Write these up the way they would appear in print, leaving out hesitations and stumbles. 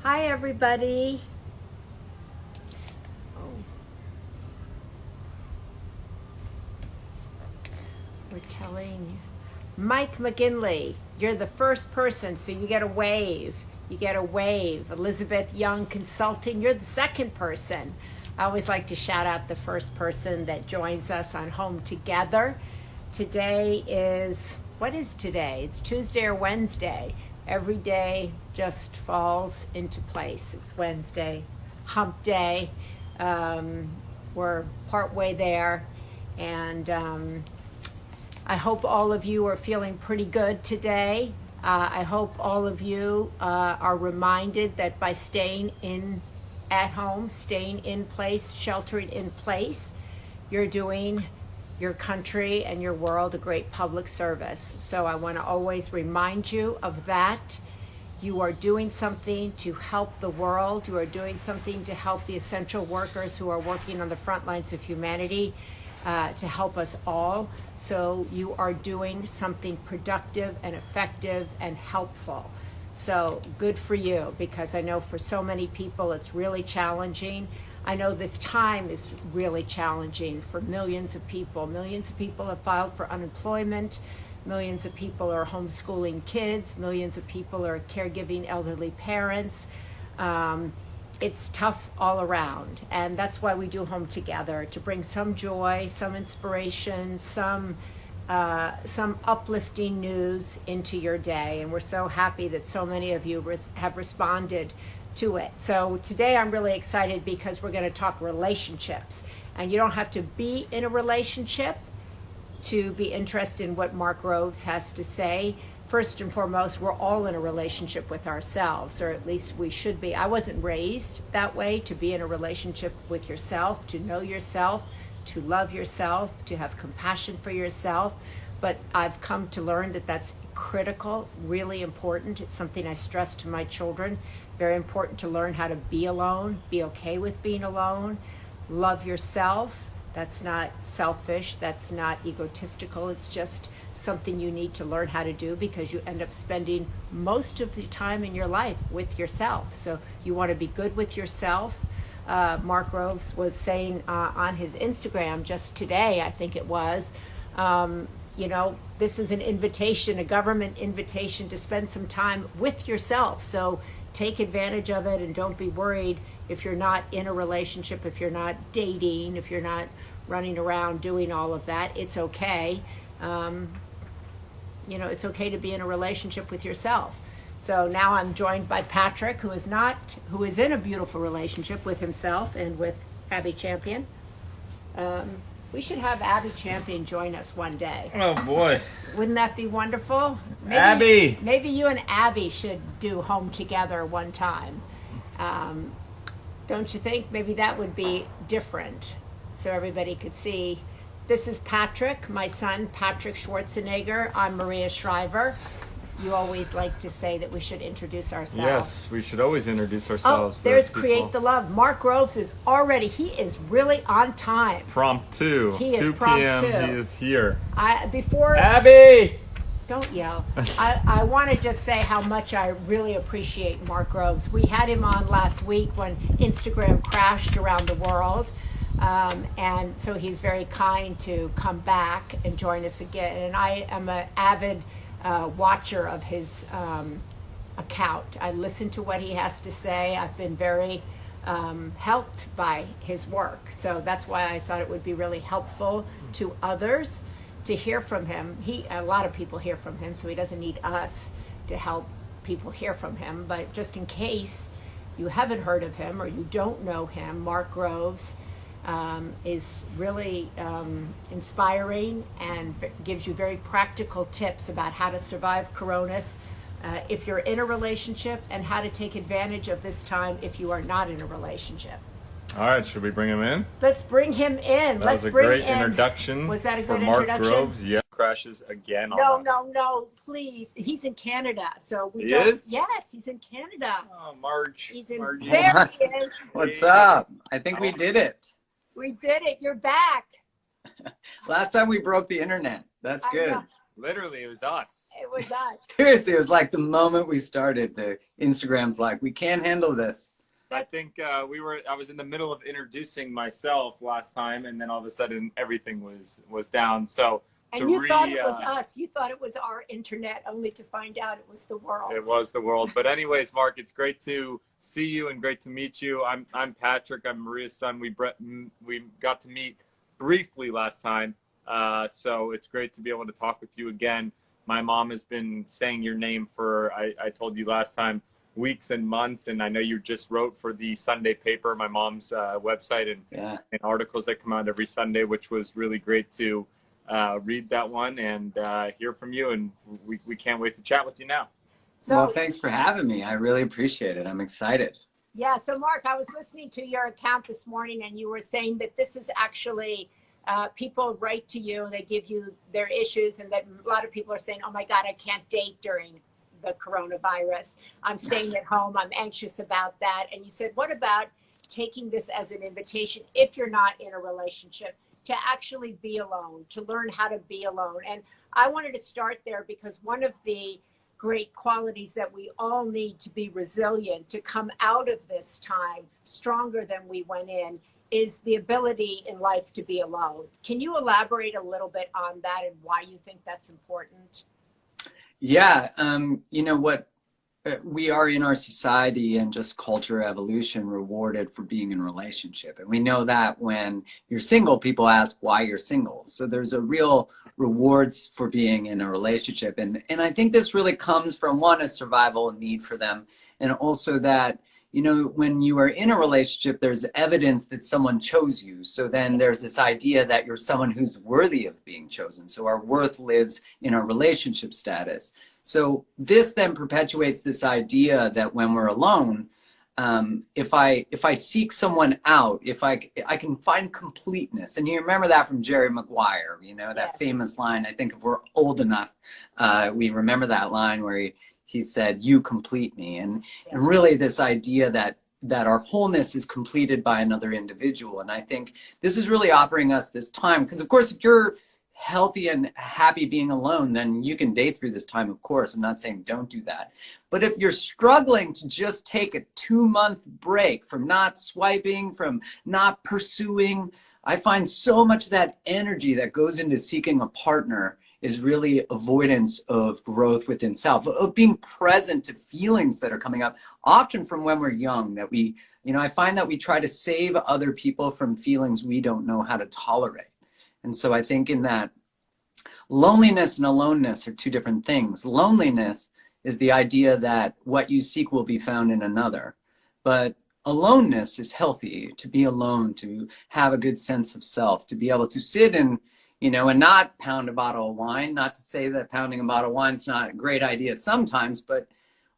Hi, everybody. Oh. We're telling Mike McGinley, you're the first person, so you get a wave. You get a wave. Elizabeth Young Consulting, you're the second person. I always like to shout out the first person that joins us on Home Together. Today is, what is today? It's Tuesday or Wednesday. Every day just falls into place. It's Wednesday, hump day. We're partway there. And I hope all of you are feeling pretty good today. I hope all of you are reminded that by staying in at home, staying in place, sheltering in place, you're doing your country and your world a great public service. So I want to always remind you of that. You are doing something to help the world. You are doing something to help the essential workers who are working on the front lines of humanity, to help us all. So you are doing something productive and effective and helpful. So good for you, because I know for so many people it's really challenging. I know this time is really challenging for millions of people. Millions of people have filed for unemployment. Millions of people are homeschooling kids. Millions of people are caregiving elderly parents. It's tough all around. And that's why we do Home Together, to bring some joy, some inspiration, some uplifting news into your day. And we're so happy that so many of you have responded to it. So today I'm really excited because we're going to talk relationships. And you don't have to be in a relationship to be interested in what Mark Groves has to say. First and foremost, we're all in a relationship with ourselves, or at least we should be. I wasn't raised that way, to be in a relationship with yourself, to know yourself, to love yourself, to have compassion for yourself. But I've come to learn that that's critical, really important. It's something I stress to my children. Very important to learn how to be alone, be okay with being alone, love yourself. That's not selfish, that's not egotistical. It's just something you need to learn how to do, because you end up spending most of the time in your life with yourself. So you want to be good with yourself. Mark Groves was saying on his Instagram just today, I think it was, this is an invitation, a government invitation to spend some time with yourself. So take advantage of it, and don't be worried if you're not in a relationship, if you're not dating, if you're not running around doing all of that. It's okay. It's okay to be in a relationship with yourself. So now I'm joined by Patrick, who is in a beautiful relationship with himself and with Abby Champion. We should have Abby Champion join us one day. Oh boy. Wouldn't that be wonderful? Abby! Maybe you and Abby should do Home Together one time. Don't you think? Maybe that would be different, so everybody could see. This is Patrick, my son, Patrick Schwarzenegger. I'm Maria Shriver. You always like to say that we should introduce ourselves. Yes, we should always introduce ourselves. Oh, there's Create the Love. Mark Groves is he is really on time. Prompt 2. He is 2 prompt p.m. 2. He is here. Abby! Don't yell. I want to just say how much I really appreciate Mark Groves. We had him on last week when Instagram crashed around the world. And so he's very kind to come back and join us again. And I am an avid watcher of his account. I listen to what he has to say. I've been very helped by his work. So that's why I thought it would be really helpful to others to hear from him. A lot of people hear from him, so he doesn't need us to help people hear from him. But just in case you haven't heard of him or you don't know him, Mark Groves is really inspiring and gives you very practical tips about how to survive coronas if you're in a relationship, and how to take advantage of this time if you are not in a relationship. All right, should we bring him in? Let's bring him in. That was a great introduction. Was that a for good Mark introduction? Groves? Yeah, crashes again on us. No, please. He's in Canada, so we He don't. is? Yes, he's in Canada. Oh, Marge. He's in. Margie. There he is. What's up? I think we did it. We did it. You're back. Last time we broke the internet. That's good. Literally, it was us. It was us. Seriously, it was like the moment we started, the Instagram's like, we can't handle this. I think I was in the middle of introducing myself last time, and then all of a sudden everything was down. So and you thought it was us. You thought it was our internet, only to find out it was the world. It was the world. But anyways, Mark, it's great to see you and great to meet you. I'm Patrick. I'm Maria's son. We got to meet briefly last time. So it's great to be able to talk with you again. My mom has been saying your name for, I told you last time, weeks and months, and I know you just wrote for the Sunday paper, my mom's website, and articles that come out every Sunday, which was really great to read that one and hear from you, and we can't wait to chat with you now. So, well, thanks for having me. I really appreciate it. I'm excited. Yeah, so Mark, I was listening to your account this morning, and you were saying that this is actually people write to you, they give you their issues, and that a lot of people are saying, oh my God, I can't date during the coronavirus. I'm staying at home. I'm anxious about that. And you said, what about taking this as an invitation, if you're not in a relationship, to actually be alone, to learn how to be alone? And I wanted to start there because one of the great qualities that we all need to be resilient, to come out of this time stronger than we went in, is the ability in life to be alone. Can you elaborate a little bit on that and why you think that's important? Yeah, you know what, we are in our society and just culture evolution rewarded for being in a relationship. And we know that when you're single, people ask why you're single. So there's a real rewards for being in a relationship. And I think this really comes from, one, a survival need for them. And also that, you know, when you are in a relationship, there's evidence that someone chose you. So then there's this idea that you're someone who's worthy of being chosen. So our worth lives in our relationship status. So this then perpetuates this idea that when we're alone, if I seek someone out, if I can find completeness. And you remember that from Jerry Maguire, you know, that famous line. I think if we're old enough, we remember that line where he said, you complete me. And really this idea that our wholeness is completed by another individual. And I think this is really offering us this time, because of course, if you're healthy and happy being alone, then you can date through this time, of course. I'm not saying don't do that. But if you're struggling to just take a 2-month break from not swiping, from not pursuing, I find so much of that energy that goes into seeking a partner is really avoidance of growth within self, of being present to feelings that are coming up, often from when we're young, that we, you know, I find that we try to save other people from feelings we don't know how to tolerate. And so I think in that, loneliness and aloneness are two different things. Loneliness is the idea that what you seek will be found in another. But aloneness is healthy, to be alone, to have a good sense of self, to be able to sit and, you know, and not pound a bottle of wine. Not to say that pounding a bottle of wine is not a great idea sometimes, but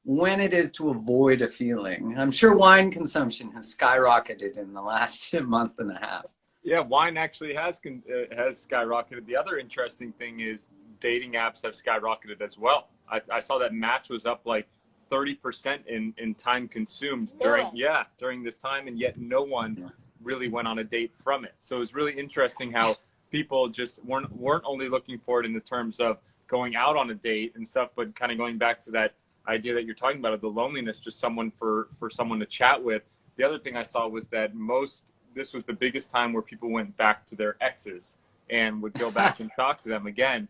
when it is to avoid a feeling. I'm sure wine consumption has skyrocketed in the last month and a half. Yeah, wine actually has skyrocketed. The other interesting thing is dating apps have skyrocketed as well. I saw that Match was up like 30% in time consumed during this time, and yet no one really went on a date from it. So it was really interesting how people just weren't only looking for it in the terms of going out on a date and stuff, but kind of going back to that idea that you're talking about of the loneliness, just someone for someone to chat with. The other thing I saw was that this was the biggest time where people went back to their exes and would go back and talk to them again,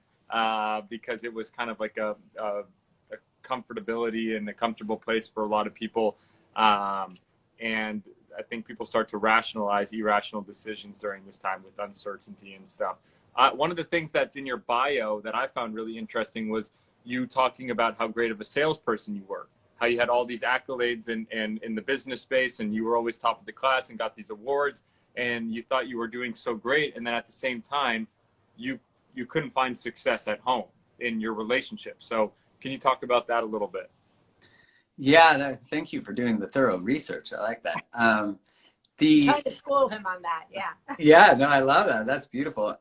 because it was kind of like a comfortability and a comfortable place for a lot of people. And I think people start to rationalize irrational decisions during this time with uncertainty and stuff. One of the things that's in your bio that I found really interesting was you talking about how great of a salesperson you were, how you had all these accolades in the business space, and you were always top of the class and got these awards, and you thought you were doing so great. And then at the same time, you couldn't find success at home in your relationship. So can you talk about that a little bit? Yeah, thank you for doing the thorough research. I like that. Trying to school him on that, yeah. Yeah, no, I love that. That's beautiful.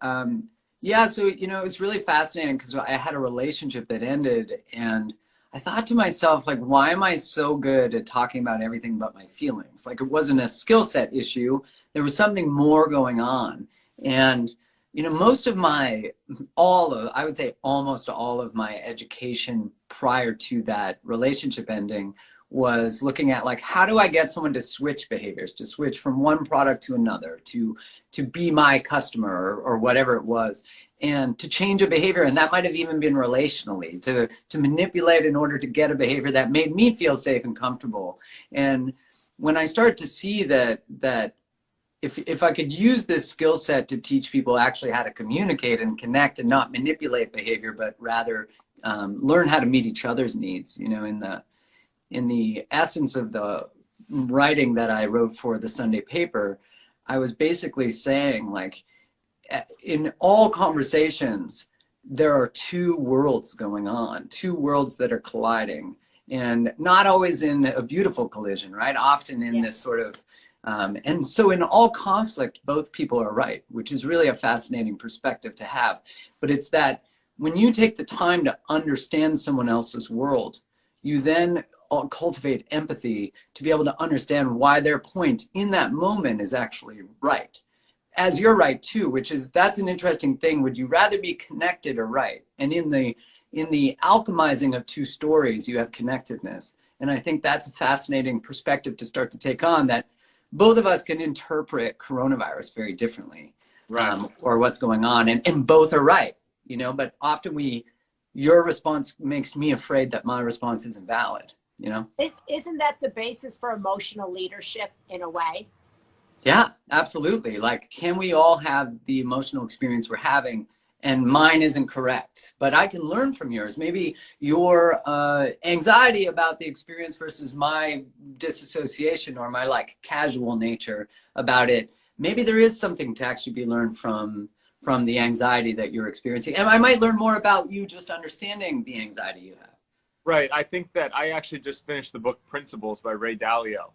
Yeah, so, you know, it was really fascinating because I had a relationship that ended, and I thought to myself, like, why am I so good at talking about everything but my feelings? Like, it wasn't a skill set issue. There was something more going on. And You know, most of my, I would say almost all of my education prior to that relationship ending was looking at like, how do I get someone to switch behaviors, to switch from one product to another, to be my customer or whatever it was, and to change a behavior. And that might have even been relationally, to manipulate in order to get a behavior that made me feel safe and comfortable. And when I started to see that if I could use this skill set to teach people actually how to communicate and connect and not manipulate behavior, but rather learn how to meet each other's needs, you know, in the essence of the writing that I wrote for the Sunday paper, I was basically saying, like, in all conversations, there are two worlds going on, two worlds that are colliding, and not always in a beautiful collision, right? Often in this sort of, and so in all conflict, both people are right, which is really a fascinating perspective to have. But it's that when you take the time to understand someone else's world, you then cultivate empathy to be able to understand why their point in that moment is actually right. As you're right too, which is, that's an interesting thing. Would you rather be connected or right? And in the alchemizing of two stories, you have connectedness. And I think that's a fascinating perspective to start to take on, that both of us can interpret coronavirus very differently, Right. Or what's going on, and both are right, you know, but often your response makes me afraid that my response isn't valid, you know? Isn't that the basis for emotional leadership in a way? Yeah, absolutely. Like, can we all have the emotional experience we're having, and mine isn't correct, but I can learn from yours. Maybe your anxiety about the experience versus my disassociation or my like casual nature about it. Maybe there is something to actually be learned from the anxiety that you're experiencing. And I might learn more about you just understanding the anxiety you have. Right. I think that I actually just finished the book Principles by Ray Dalio.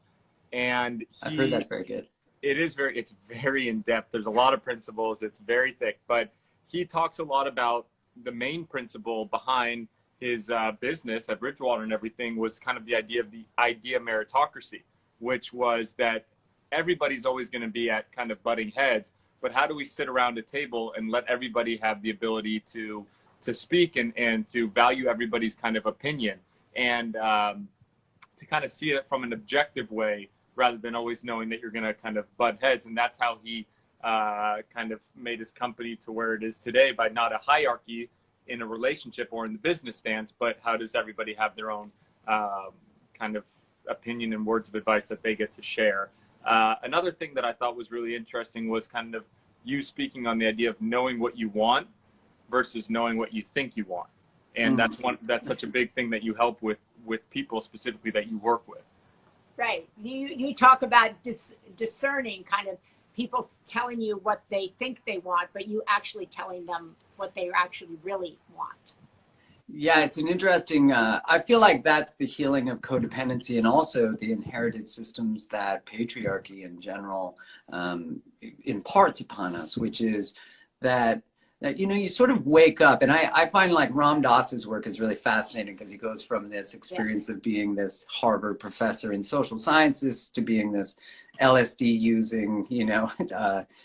And I've heard that's very good. It's very in depth. There's a lot of principles. It's very thick, but he talks a lot about the main principle behind his business at Bridgewater and everything was kind of the idea meritocracy, which was that everybody's always going to be at kind of butting heads, but how do we sit around a table and let everybody have the ability to speak and to value everybody's kind of opinion, and to kind of see it from an objective way rather than always knowing that you're going to kind of butt heads. And that's how he kind of made his company to where it is today, by not a hierarchy in a relationship or in the business stance, but how does everybody have their own kind of opinion and words of advice that they get to share. Another thing that I thought was really interesting was kind of you speaking on the idea of knowing what you want versus knowing what you think you want. And that's such a big thing that you help with people specifically that you work with. Right. You talk about discerning, kind of people telling you what they think they want, but you actually telling them what they actually really want. Yeah, it's an interesting, I feel like that's the healing of codependency, and also the inherited systems that patriarchy in general imparts upon us, which is that you know, you sort of wake up, and I find like Ram Dass's work is really fascinating, because he goes from this experience of being this Harvard professor in social sciences to being this LSD using, you know,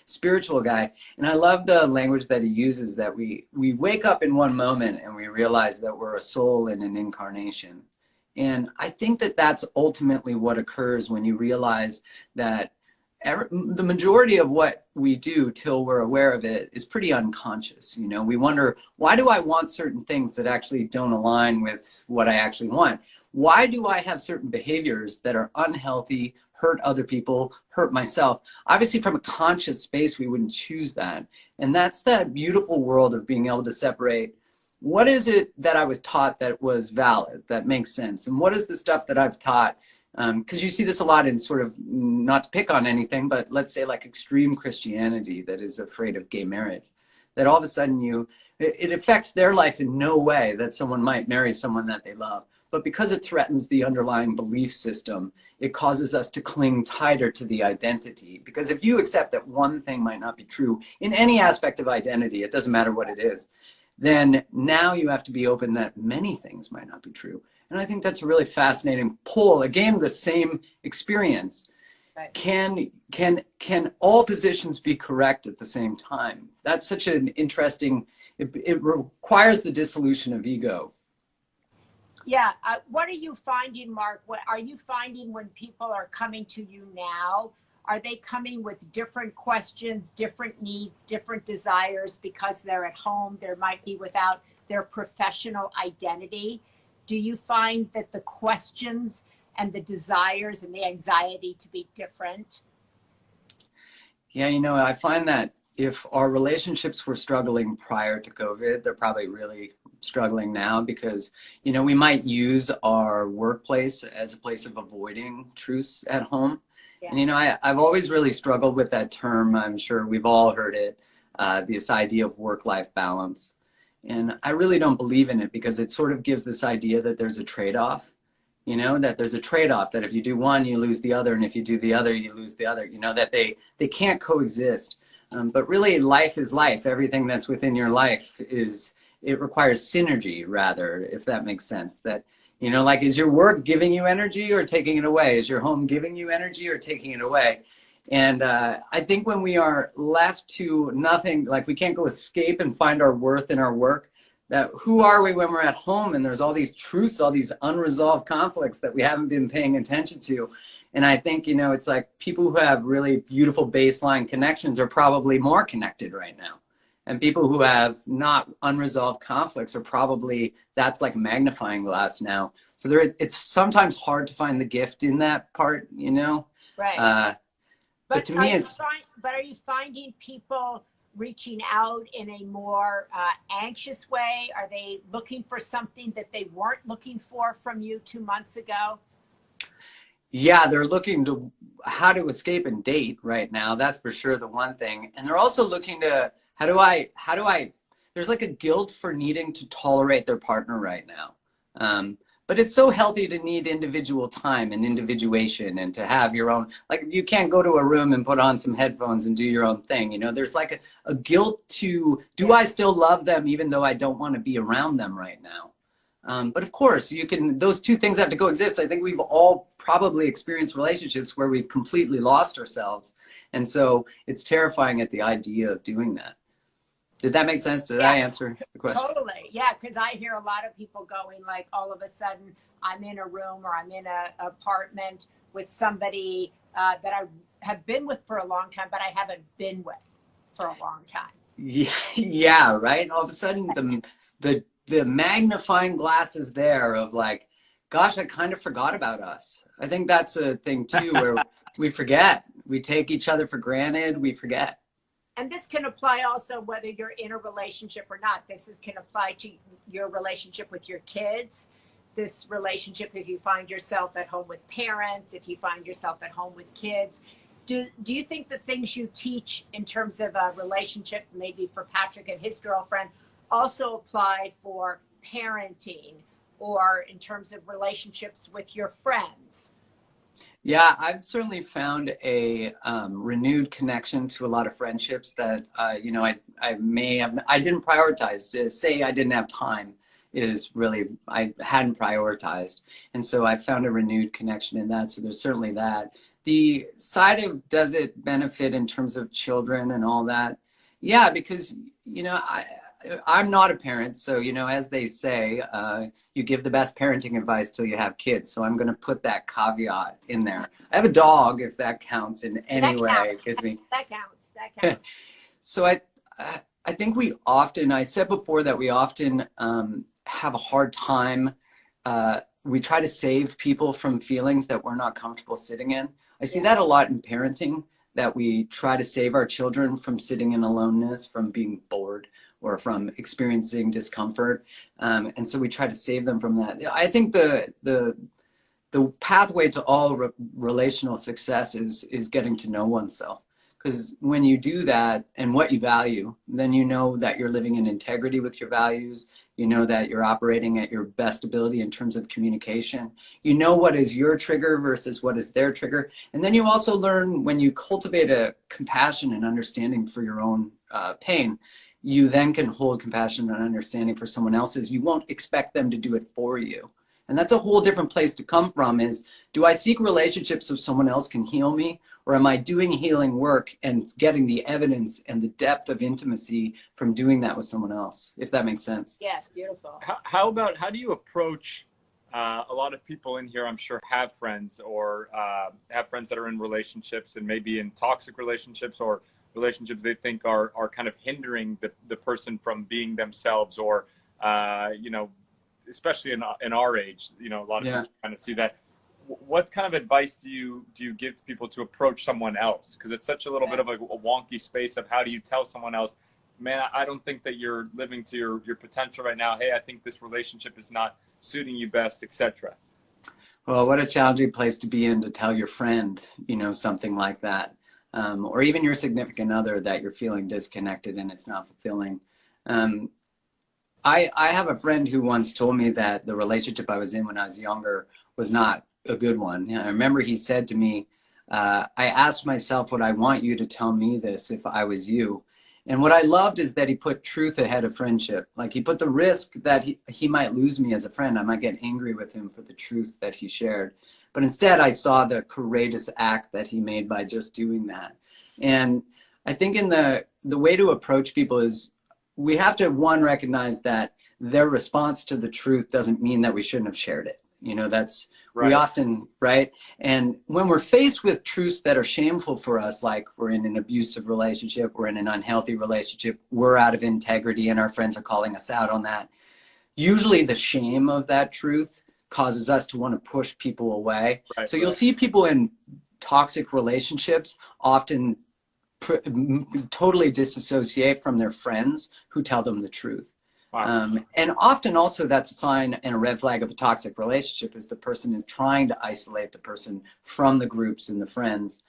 spiritual guy. And I love the language that he uses, that we wake up in one moment and we realize that we're a soul in an incarnation. And I think that that's ultimately what occurs when you realize that the majority of what we do till we're aware of it is pretty unconscious. You know, we wonder, why do I want certain things that actually don't align with what I actually want? Why do I have certain behaviors that are unhealthy, hurt other people, hurt myself? Obviously, from a conscious space, we wouldn't choose that. And that's that beautiful world of being able to separate, what is it that I was taught that was valid, that makes sense? And what is the stuff that I've taught? Because you see this a lot in sort of, not to pick on anything, but let's say like extreme Christianity that is afraid of gay marriage, that all of a sudden it affects their life in no way that someone might marry someone that they love. But because it threatens the underlying belief system, it causes us to cling tighter to the identity. Because if you accept that one thing might not be true in any aspect of identity, it doesn't matter what it is, then now you have to be open that many things might not be true. And I think that's a really fascinating pull. Again, the same experience. Right. Can all positions be correct at the same time? That's such an interesting, it requires the dissolution of ego. Yeah. What are you finding, Mark? What are you finding when people are coming to you now? Are they coming with different questions, different needs, different desires because they're at home? They might be without their professional identity. Do you find that the questions and the desires and the anxiety to be different? Yeah, I find that if our relationships were struggling prior to COVID, they're probably really struggling now because, we might use our workplace as a place of avoiding truths at home. Yeah. And, I've always really struggled with that term. I'm sure we've all heard it, this idea of work-life balance. And I really don't believe in it because it sort of gives this idea that there's a trade-off. That there's a trade-off, that if you do one, you lose the other, and if you do the other, you lose the other, that they can't coexist. But really, life is life. Everything that's within your life it requires synergy, rather, if that makes sense. That, like, is your work giving you energy or taking it away? Is your home giving you energy or taking it away? And I think when we are left to nothing, like we can't go escape and find our worth in our work, that who are we when we're at home and there's all these truths, all these unresolved conflicts that we haven't been paying attention to. And I think, it's like people who have really beautiful baseline connections are probably more connected right now. And people who have not unresolved conflicts are probably, that's like a magnifying glass now. So it's sometimes hard to find the gift in that part, Right. But to me, but are you finding people reaching out in a more anxious way? Are they looking for something that they weren't looking for from you 2 months ago? Yeah, they're looking to how to escape and date right now. That's for sure the one thing. And they're also looking to how do I, there's like a guilt for needing to tolerate their partner right now. But it's so healthy to need individual time and individuation and to have your own, like you can't go to a room and put on some headphones and do your own thing. There's like a guilt to, do I still love them even though I don't want to be around them right now? But of course, those two things have to coexist. I think we've all probably experienced relationships where we've completely lost ourselves. And so it's terrifying at the idea of doing that. Did that make sense? Did I answer the question? Totally. Yeah, because I hear a lot of people going like, all of a sudden I'm in a room or I'm in an apartment with somebody that I have been with for a long time, but I haven't been with for a long time. Yeah, right. All of a sudden the magnifying glass is there of like, gosh, I kind of forgot about us. I think that's a thing too, where we forget. We take each other for granted. We forget. And this can apply also whether you're in a relationship or not. Can apply to your relationship with your kids. This relationship, if you find yourself at home with parents, if you find yourself at home with kids. Do you think the things you teach in terms of a relationship, maybe for Patrick and his girlfriend, also apply for parenting or in terms of relationships with your friends? Yeah, I've certainly found a renewed connection to a lot of friendships that, I didn't prioritize. To say I didn't have time is really, I hadn't prioritized. And so I found a renewed connection in that. So there's certainly that. The side of, does it benefit in terms of children and all that? Yeah, because, I'm not a parent, so, as they say, you give the best parenting advice till you have kids. So I'm going to put that caveat in there. I have a dog, if that counts in any way. That counts. So I think I said before that we often have a hard time. We try to save people from feelings that we're not comfortable sitting in. I see that a lot in parenting, that we try to save our children from sitting in aloneness, from being bored, or from experiencing discomfort. And so we try to save them from that. I think the pathway to all relational success is getting to know oneself. Because when you do that and what you value, then you know that you're living in integrity with your values. You know that you're operating at your best ability in terms of communication. You know what is your trigger versus what is their trigger. And then you also learn, when you cultivate a compassion and understanding for your own pain, you then can hold compassion and understanding for someone else's. You won't expect them to do it for you. And that's a whole different place to come from is, do I seek relationships so someone else can heal me? Or am I doing healing work and getting the evidence and the depth of intimacy from doing that with someone else, if that makes sense? Yes, beautiful. How do you approach a lot of people in here, I'm sure, have friends or have friends that are in relationships and maybe in toxic relationships or relationships they think are kind of hindering the person from being themselves or, you know, especially in our age, you know, a lot of people kind of see that. What kind of advice do you give to people to approach someone else? Because it's such a little bit of a wonky space of how do you tell someone else, man, I don't think that you're living to your potential right now. Hey, I think this relationship is not suiting you best, etc. Well, what a challenging place to be in to tell your friend, you know, something like that. Or even your significant other that you're feeling disconnected and it's not fulfilling. I have a friend who once told me that the relationship I was in when I was younger was not a good one. I remember he said to me, I asked myself, would I want you to tell me this if I was you? And what I loved is that he put truth ahead of friendship. Like he put the risk that he might lose me as a friend. I might get angry with him for the truth that he shared. But instead I saw the courageous act that he made by just doing that. And I think in the way to approach people is we have to, one, recognize that their response to the truth doesn't mean that we shouldn't have shared it. You know, that's, right. We often, right? And when we're faced with truths that are shameful for us, like we're in an abusive relationship, we're in an unhealthy relationship, we're out of integrity and our friends are calling us out on that. Usually the shame of that truth causes us to want to push people away. Right, so you'll see people in toxic relationships often totally disassociate from their friends who tell them the truth. Wow. And often also that's a sign and a red flag of a toxic relationship is the person is trying to isolate the person from the groups and the friends.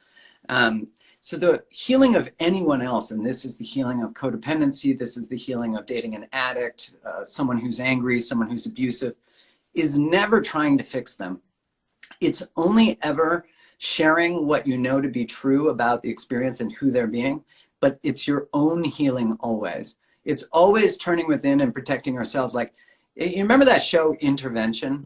So the healing of anyone else, and this is the healing of codependency, this is the healing of dating an addict, someone who's angry, someone who's abusive, is never trying to fix them. It's only ever sharing what you know to be true about the experience and who they're being, but it's your own healing always. It's always turning within and protecting ourselves. Like, you remember that show Intervention?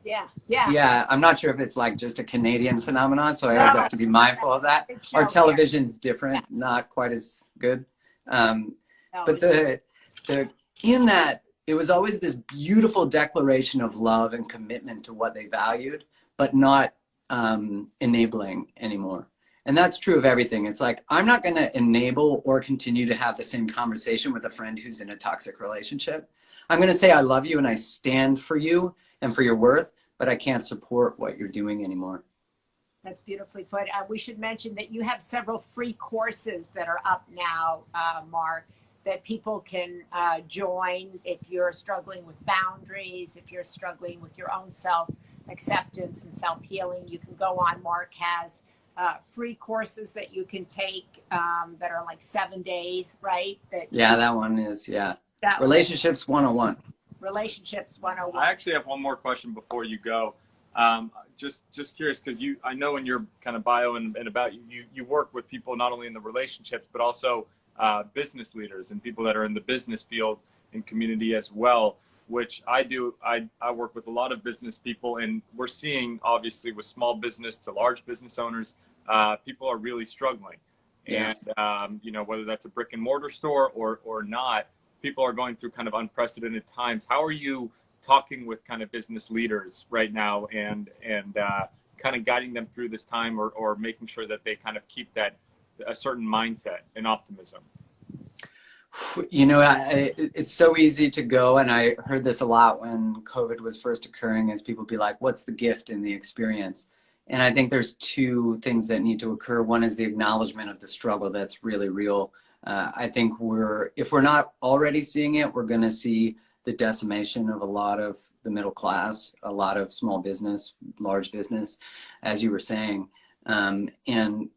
Yeah, I'm not sure if it's like just a Canadian phenomenon, so I always have to be mindful of that. Our television's different, not quite as good. But in that, it was always this beautiful declaration of love and commitment to what they valued, but not enabling anymore. And that's true of everything. It's like, I'm not going to enable or continue to have the same conversation with a friend who's in a toxic relationship. I'm going to say I love you and I stand for you and for your worth, but I can't support what you're doing anymore. That's beautifully put. We should mention that you have several free courses that are up now, Mark, that people can join if you're struggling with boundaries, if you're struggling with your own self-acceptance and self-healing. You can go on. Mark has free courses that you can take that are like 7 days, right? That one is, Relationships 101. Relationships 101. I actually have one more question before you go. Just curious, because I know in your kind of bio and about you work with people not only in the relationships, but also business leaders and people that are in the business field and community as well, which I do. I work with a lot of business people, and we're seeing, obviously, with small business to large business owners, people are really struggling. Yes. And, whether that's a brick and mortar store or not, people are going through kind of unprecedented times. How are you talking with kind of business leaders right now and kind of guiding them through this time or making sure that they kind of keep a certain mindset and optimism? It's so easy to go, and I heard this a lot when COVID was first occurring, as people be like, what's the gift in the experience? And I think there's two things that need to occur. One is the acknowledgement of the struggle that's really real. I think if we're not already seeing it, we're going to see the decimation of a lot of the middle class, a lot of small business, large business, as you were saying. And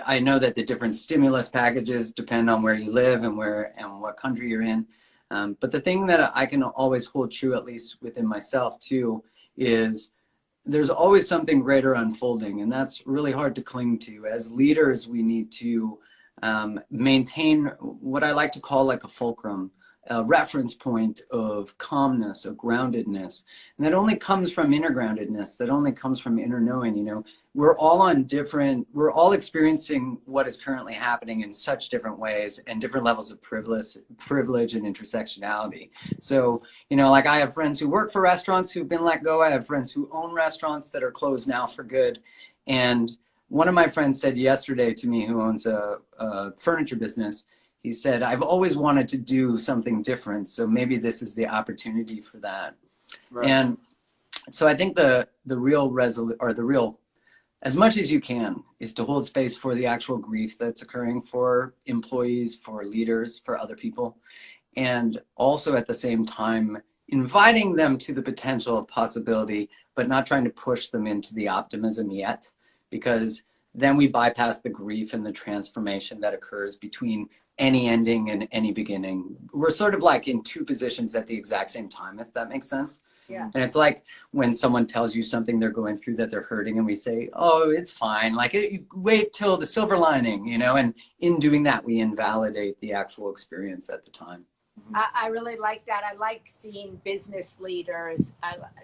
I know that the different stimulus packages depend on where you live and what country you're in. But the thing that I can always hold true, at least within myself too, is there's always something greater unfolding. And that's really hard to cling to. As leaders, we need to maintain what I like to call like a fulcrum, a reference point of calmness, of groundedness. And that only comes from inner groundedness, that only comes from inner knowing. You know, we're all experiencing what is currently happening in such different ways and different levels of privilege and intersectionality. So, you know, like I have friends who work for restaurants who've been let go. I have friends who own restaurants that are closed now for good. And one of my friends said yesterday to me, who owns a furniture business, he said, I've always wanted to do something different, so maybe this is the opportunity for that. Right. And so I think the real as much as you can, is to hold space for the actual grief that's occurring for employees, for leaders, for other people, and also at the same time inviting them to the potential of possibility, but not trying to push them into the optimism yet, because then we bypass the grief and the transformation that occurs between any ending and any beginning. We're sort of like in two positions at the exact same time, if that makes sense. Yeah. And it's like when someone tells you something they're going through that they're hurting, and we say, oh, it's fine. Like, wait till the silver lining, you know, and in doing that, we invalidate the actual experience at the time. I really like that. I like seeing business leaders,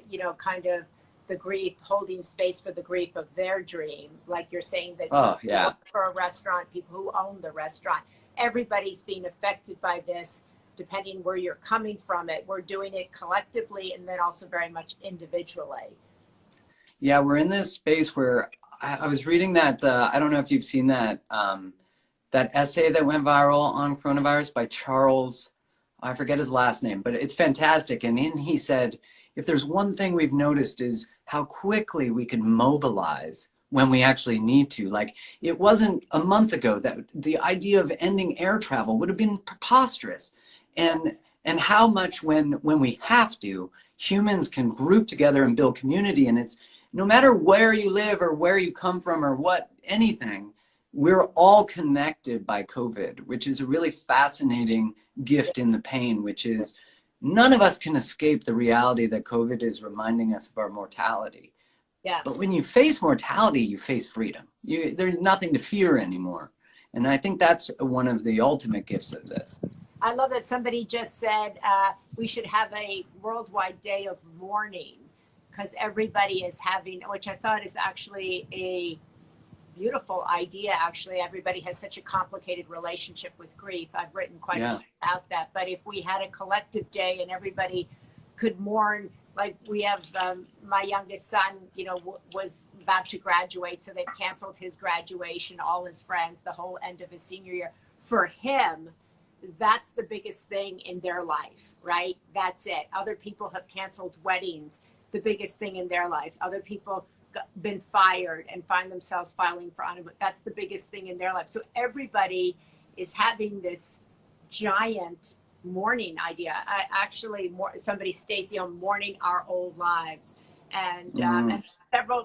you know, kind of the grief, holding space for the grief of their dream. Like you're saying that work for a restaurant, people who own the restaurant, everybody's being affected by this, depending where you're coming from it. We're doing it collectively and then also very much individually. Yeah, we're in this space where I was reading that, I don't know if you've seen that, that essay that went viral on coronavirus by Charles, I forget his last name, but it's fantastic. And he said, if there's one thing we've noticed is how quickly we can mobilize when we actually need to. Like, it wasn't a month ago that the idea of ending air travel would have been preposterous. And how much when we have to, humans can group together and build community. And it's no matter where you live or where you come from or what, anything, we're all connected by COVID, which is a really fascinating gift in the pain, which is none of us can escape the reality that COVID is reminding us of our mortality. Yeah. But when you face mortality, you face freedom. There's nothing to fear anymore. And I think that's one of the ultimate gifts of this. I love that somebody just said we should have a worldwide day of mourning, because everybody is having, which I thought is actually a beautiful idea. Actually, everybody has such a complicated relationship with grief. I've written quite a bit about that. But if we had a collective day and everybody could mourn, like we have my youngest son, you know, was about to graduate, so they've canceled his graduation, all his friends, the whole end of his senior year. For him, that's the biggest thing in their life, right? That's it. Other people have canceled weddings, the biggest thing in their life. Other people been fired and find themselves filing for unemployment. That's the biggest thing in their life. So everybody is having this giant mourning idea. Somebody, Stacy, on mourning our old lives. And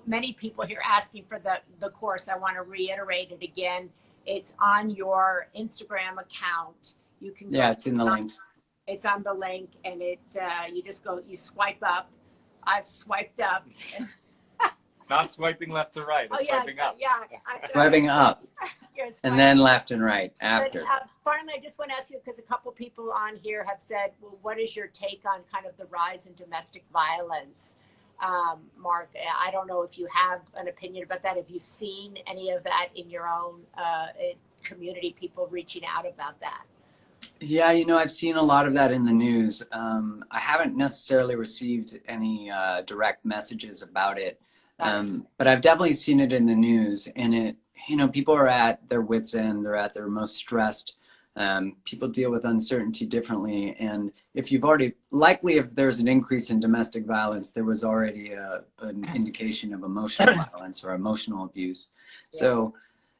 many people here asking for the course. I want to reiterate it again. It's on your Instagram account. You can it's in the link. It's on the link, and you just go, you swipe up. I've swiped up. It's not swiping left or right. It's swiping up. Swiping up. And then left and right after. But, finally, I just want to ask you, because a couple people on here have said, well, what is your take on kind of the rise in domestic violence? Mark, I don't know if you have an opinion about that. Have you seen any of that in your own community, people reaching out about that? Yeah, you know, I've seen a lot of that in the news. I haven't necessarily received any direct messages about it. But I've definitely seen it in the news, and it, you know, people are at their wits' end. They're at their most stressed. People deal with uncertainty differently. And if there's an increase in domestic violence, there was already an indication of emotional violence or emotional abuse. Yeah. So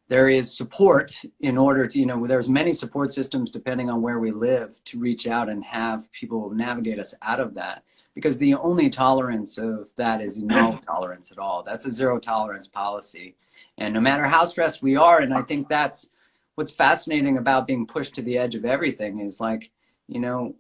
there is support in order to, you know, there's many support systems depending on where we live to reach out and have people navigate us out of that. Because the only tolerance of that is no tolerance at all. That's a zero tolerance policy. And no matter how stressed we are, and I think that's what's fascinating about being pushed to the edge of everything is, like, you know,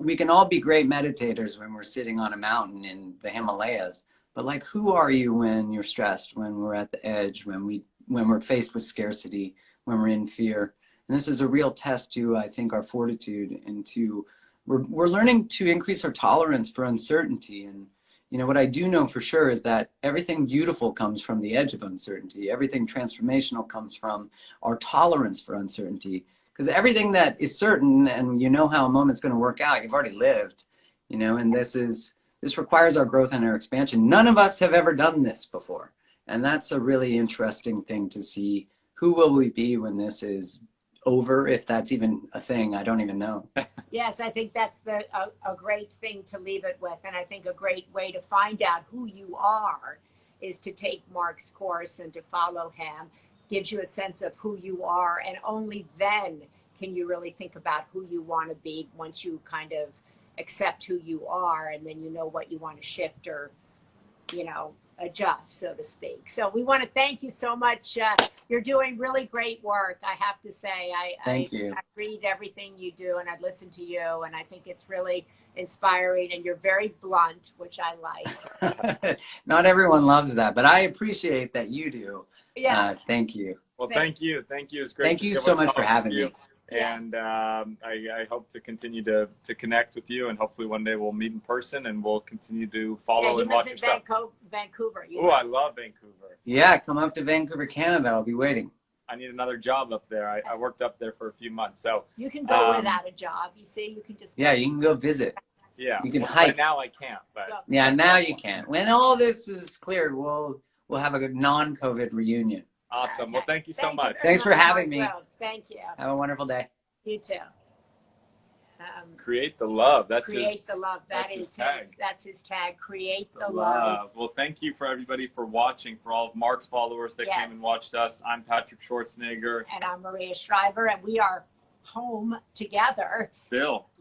we can all be great meditators when we're sitting on a mountain in the Himalayas. But like, who are you when you're stressed, when we're at the edge, when we're faced with scarcity, when we're in fear? And this is a real test to, I think, our fortitude and to we're learning to increase our tolerance for uncertainty. And you know, what I do know for sure is that everything beautiful comes from the edge of uncertainty. Everything transformational comes from our tolerance for uncertainty. Because everything that is certain, and you know how a moment's going to work out, you've already lived, you know, and this requires our growth and our expansion. None of us have ever done this before. And that's a really interesting thing to see. Who will we be when this is over, if that's even a thing? I don't even know. Yes, I think that's a great thing to leave it with. And I think a great way to find out who you are is to take Mark's course and to follow him. Gives you a sense of who you are. And only then can you really think about who you want to be, once you kind of accept who you are, and then you know what you want to shift or, you know, adjust, so to speak. So we want to thank you so much. You're doing really great work, I have to say. Thank you. I read everything you do, and I listen to you, and I think it's really inspiring, and you're very blunt, which I like. Not everyone loves that, but I appreciate that you do. Yeah. Thank you. Well, thank you. Thank you. It's great. Thank you so much for having me. And I hope to continue to connect with you, and hopefully one day we'll meet in person, and we'll continue to follow and watch your stuff. Vancouver. Oh, I love Vancouver. Yeah, come up to Vancouver, Canada. I'll be waiting. I need another job up there. I worked up there for a few months, so you can go without a job. You see, you can just you can go visit. Yeah, you can hike. Right now I can't, but yeah, now you can. When all this is cleared, we'll have a good non-COVID reunion. Awesome. Okay. Well, thank you so much. Thanks for having me. Thank you. Have a wonderful day. You too. Create the love. That's create his, the love. That's his tag. That's his tag. Create the love. Well, thank you for everybody for watching. For all of Mark's followers that came and watched us. I'm Patrick Schwarzenegger. And I'm Maria Shriver, and we are home together.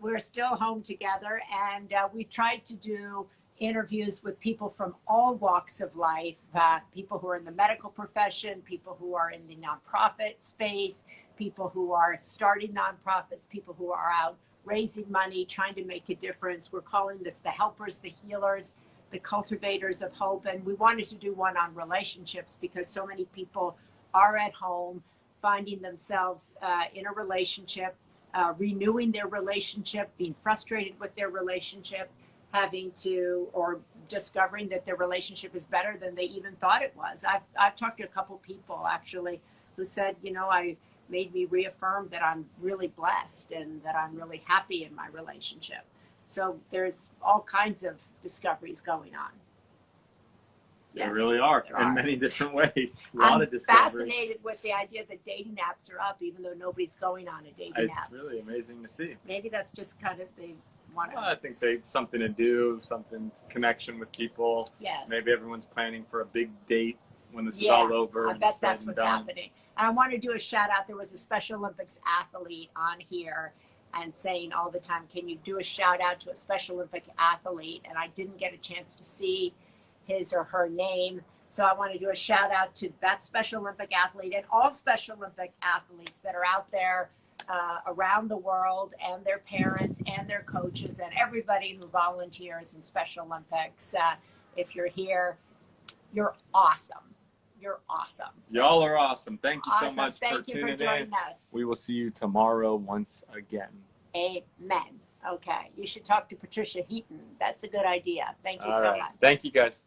We're still home together, and we've tried to do interviews with people from all walks of life, people who are in the medical profession, people who are in the nonprofit space, people who are starting nonprofits, people who are out raising money, trying to make a difference. We're calling this the helpers, the healers, the cultivators of hope. And we wanted to do one on relationships, because so many people are at home finding themselves in a relationship, renewing their relationship, being frustrated with their relationship, having to, or discovering that their relationship is better than they even thought it was. I've talked to a couple people actually who said, you know, made me reaffirm that I'm really blessed and that I'm really happy in my relationship. So there's all kinds of discoveries going on. There really are, in many different ways. A lot of discoveries. I'm fascinated with the idea that dating apps are up, even though nobody's going on a dating app. It's really amazing to see. Maybe that's just kind of I think they something to do, connection with people. Yes. Maybe everyone's planning for a big date when this is all over. I bet that's what's happening. And I want to do a shout out. There was a Special Olympics athlete on here and saying all the time, can you do a shout out to a Special Olympic athlete? And I didn't get a chance to see his or her name. So I want to do a shout out to that Special Olympic athlete and all Special Olympic athletes that are out there around the world, and their parents and their coaches and everybody who volunteers in Special Olympics. If you're here, you're awesome. You're awesome. Y'all are awesome. Thank you so much for tuning in. We will see you tomorrow once again. Amen. Okay. You should talk to Patricia Heaton. That's a good idea. Thank you so much. Thank you, guys.